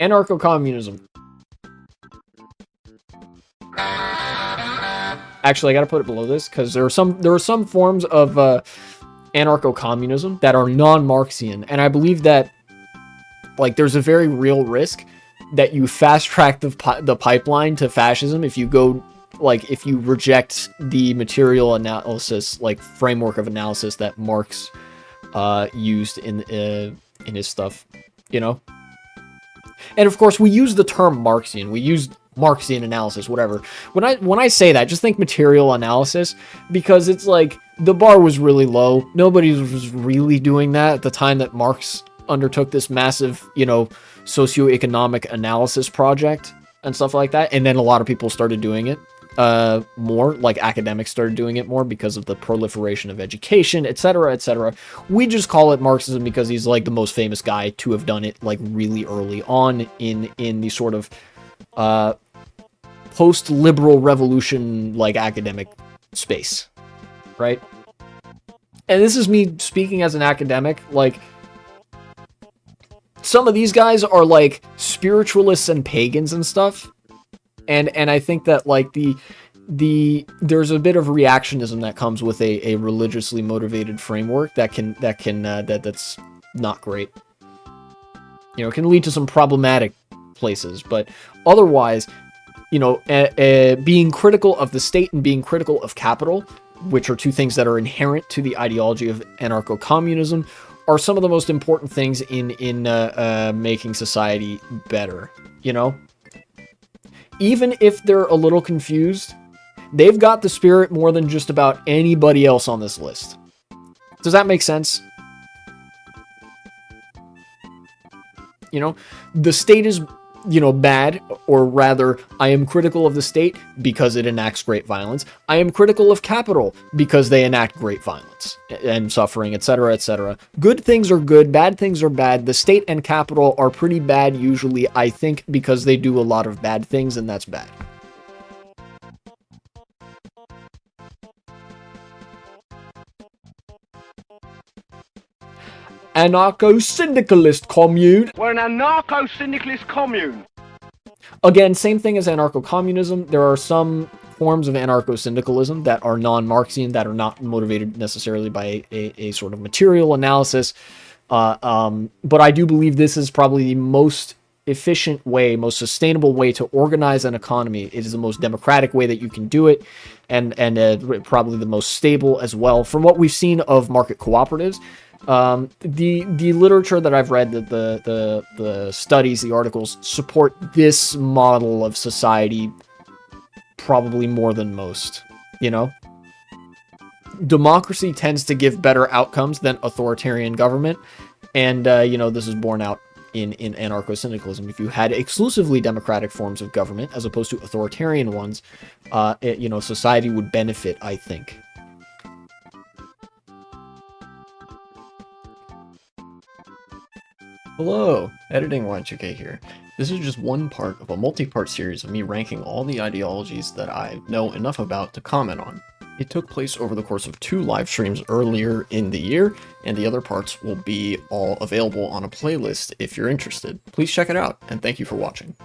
Anarcho-Communism. Actually, I gotta put it below this, because there are some forms of anarcho-communism that are non-Marxian, and I believe that, like, there's a very real risk that you fast-track the pipeline to fascism if you go, like, if you reject the material analysis, like, framework of analysis that Marx used in his stuff, you know? And of course, we use the term Marxian. We use Marxian analysis, whatever. When I say that, just think material analysis, because it's like the bar was really low. Nobody was really doing that at the time that Marx undertook this massive, you know, socioeconomic analysis project and stuff like that. And then a lot of people started doing it more, like academics started doing it more because of the proliferation of education, etc., etc. We just call it Marxism because he's like the most famous guy to have done it, like, really early on in the sort of post-liberal revolution, like, academic space, right? And this is me speaking as an academic. Like, some of these guys are like spiritualists and pagans and stuff, and I think that, like, there's a bit of reactionism that comes with a religiously motivated framework that's not great. You know, it can lead to some problematic places, but otherwise, you know, being critical of the state and being critical of capital, which are two things that are inherent to the ideology of anarcho-communism, are some of the most important things in making society better, you know? Even if they're a little confused, they've got the spirit more than just about anybody else on this list. Does that make sense? You know, the state is, you know, bad, or rather, I am critical of the state because it enacts great violence. I am critical of capital because they enact great violence and suffering, etc., etc. Good things are good, bad things are bad. The state and capital are pretty bad usually, I think, because they do a lot of bad things, and that's bad. Anarcho-syndicalist commune. We're an anarcho-syndicalist commune. Again, same thing as anarcho-communism. There are some forms of anarcho-syndicalism that are non-Marxian, that are not motivated necessarily by a sort of material analysis. But I do believe this is probably the most efficient way, most sustainable way to organize an economy. It is the most democratic way that you can do it, and probably the most stable as well. From what we've seen of market cooperatives, the literature that I've read, the studies, the articles support this model of society probably more than most, you know? Democracy tends to give better outcomes than authoritarian government, and, you know, this is borne out in anarcho-syndicalism. If you had exclusively democratic forms of government as opposed to authoritarian ones, you know, society would benefit, I think. Hello, Editing Y2K here. This is just one part of a multi-part series of me ranking all the ideologies that I know enough about to comment on. It took place over the course of 2 live streams earlier in the year, and the other parts will be all available on a playlist if you're interested. Please check it out, and thank you for watching.